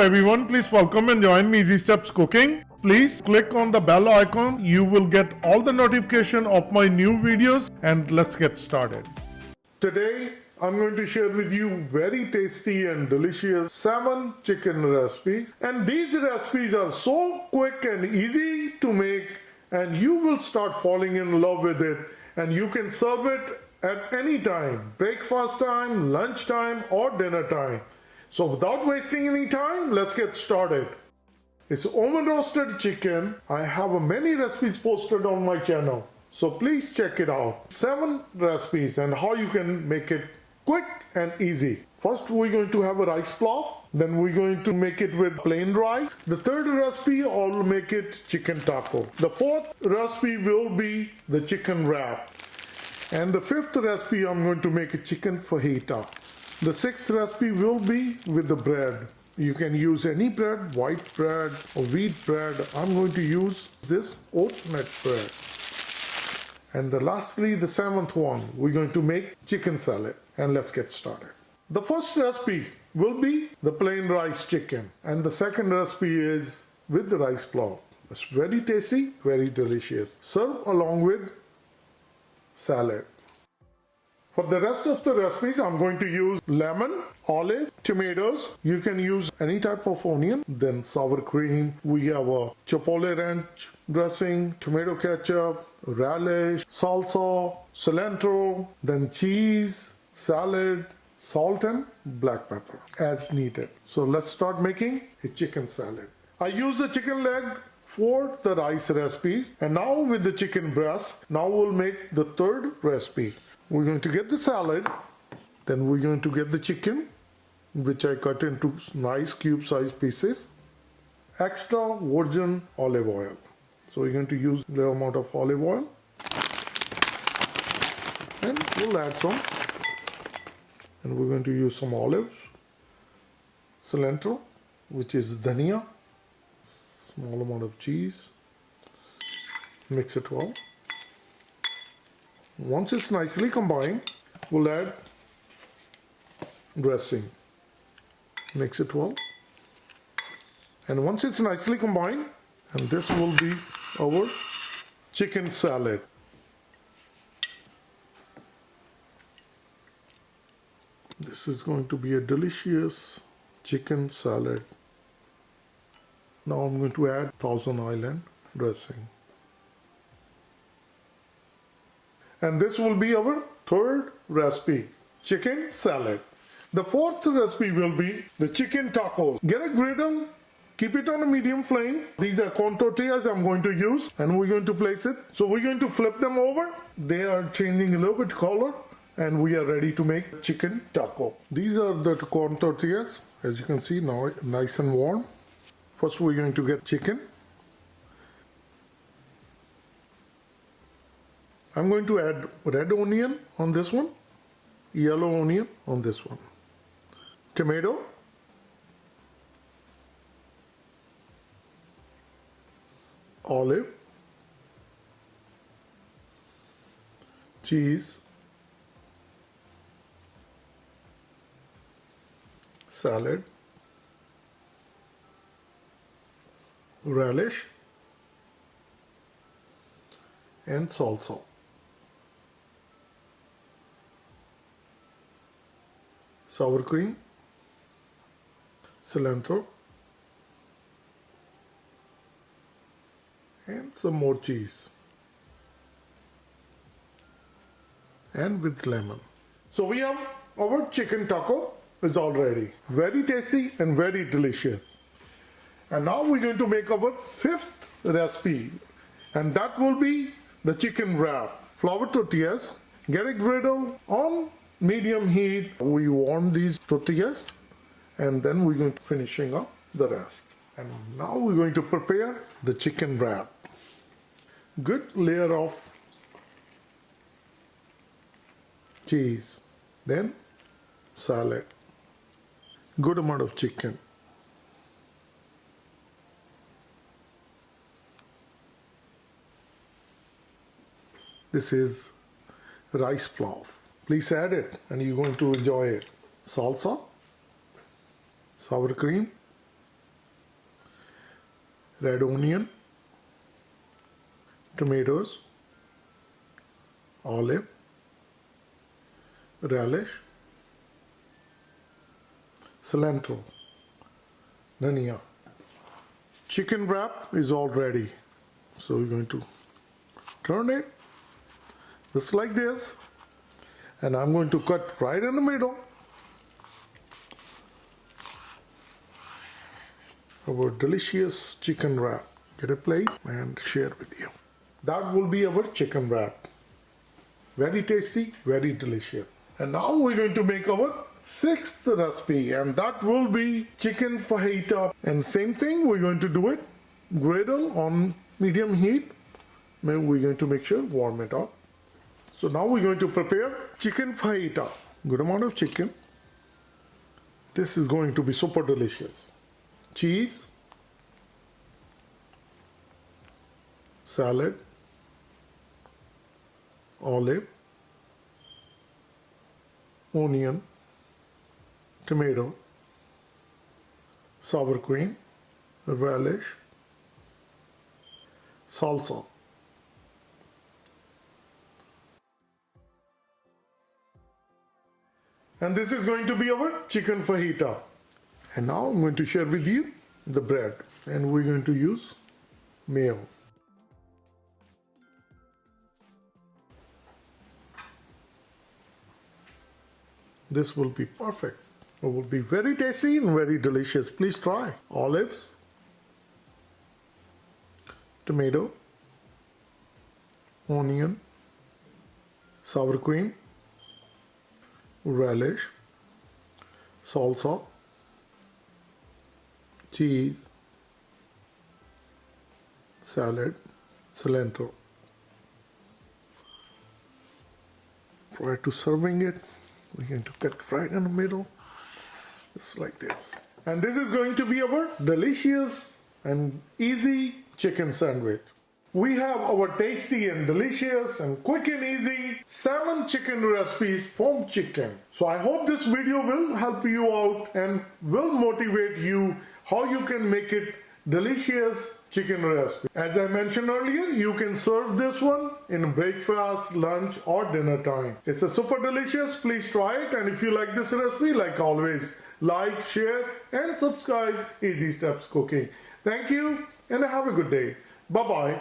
everyone, please welcome and join me Easy Steps Cooking. Please click on the bell icon. You will get all the notification of my new videos, and let's get started. Today I'm going to share with you very tasty and delicious salmon chicken recipe. And these recipes are so quick and easy to make, and you will start falling in love with it, and you can serve it at any time, breakfast time, lunch time or dinner time. So without wasting any time, let's get started. It's almond roasted chicken. I have many recipes posted on my channel, so please check it out. 7 recipes and how you can make it quick and easy. First we're going to have a rice plow, then we're going to make it with plain rice. The third recipe I'll make it chicken taco. The fourth recipe will be the chicken wrap. And the fifth recipe I'm going to make a chicken fajita. The sixth recipe will be with the bread. You can use any bread, white bread or wheat bread. I'm going to use this oat-nut bread. And lastly, the 7th one, we're going to make chicken salad. And let's get started. The first recipe will be the plain rice chicken. And the second recipe is with the rice plow. It's very tasty, very delicious. Serve along with salad. For the rest of the recipes, I'm going to use lemon, olive, tomatoes. You can use any type of onion. Then sour cream. We have a chipotle ranch dressing, tomato ketchup, relish, salsa, cilantro, then cheese, salad, salt and black pepper as needed. So let's start making a chicken salad. I use the chicken leg for the rice recipe, and now with the chicken breast, now we'll make the third recipe. We're going to get the salad, then we're going to get the chicken, which I cut into nice cube-sized pieces. Extra virgin olive oil. So we're going to use the amount of olive oil, and we'll add some. And we're going to use some olives, cilantro, which is dhania, small amount of cheese. Mix it well. Once it's nicely combined, we'll add dressing. Mix it well. And once it's nicely combined, and this will be our chicken salad. This is going to be a delicious chicken salad. Now I'm going to add Thousand Island dressing. And this will be our third recipe, chicken salad. The fourth recipe will be the chicken tacos. Get a griddle, keep it on a medium flame. These are corn tortillas I'm going to use, and we're going to place it. So we're going to flip them over. They are changing a little bit color, and we are ready to make chicken taco. These are the corn tortillas, as you can see now, nice and warm. First we're going to get chicken. I'm going to add red onion on this one, yellow onion on this one, tomato, olive, cheese, salad, relish, and salsa. Sour cream, cilantro, and some more cheese, and with lemon. So we have our chicken taco is all ready. Very tasty and very delicious. And now we're going to make our fifth recipe, and that will be the chicken wrap. Flour tortillas. Get a griddle on medium heat. We warm these tortillas, and then we're going to finishing up the rest. And now we're going to prepare the chicken wrap. Good layer of cheese, then salad, good amount of chicken. This is rice plow. Please add it and you're going to enjoy it. Salsa, sour cream, red onion, tomatoes, olive, relish, cilantro, dhania. Chicken wrap is all ready. So we're going to turn it just like this, and I'm going to cut right in the middle. Our delicious chicken wrap. Get a plate and share with you. That will be our chicken wrap. Very tasty, very delicious. And now we're going to make our sixth recipe, and that will be chicken fajita. And same thing, we're going to do it griddle on medium heat. We're going to make sure warm it up. So now we're going to prepare chicken fajita. Good amount of chicken. This is going to be super delicious. Cheese, salad, olive, onion, tomato, sour cream, relish, salsa. And this is going to be our chicken fajita. And now I'm going to share with you the bread, and we're going to use mayo. This will be perfect. It will be very tasty and very delicious. Please try. Olives, tomato, onion, sour cream, relish, salsa, cheese, salad, cilantro. Prior to serving it, we're going to cut right in the middle, just like this. And this is going to be our delicious and easy chicken sandwich. We have our tasty and delicious and quick and easy salmon chicken recipes from chicken. So I hope this video will help you out and will motivate you how you can make it delicious chicken recipe. As I mentioned earlier, you can serve this one in breakfast, lunch or dinner time. It's a super delicious. Please try it, and if you like this recipe, like always, like, share and subscribe Easy Steps Cooking. Thank you and have a good day. Bye-bye.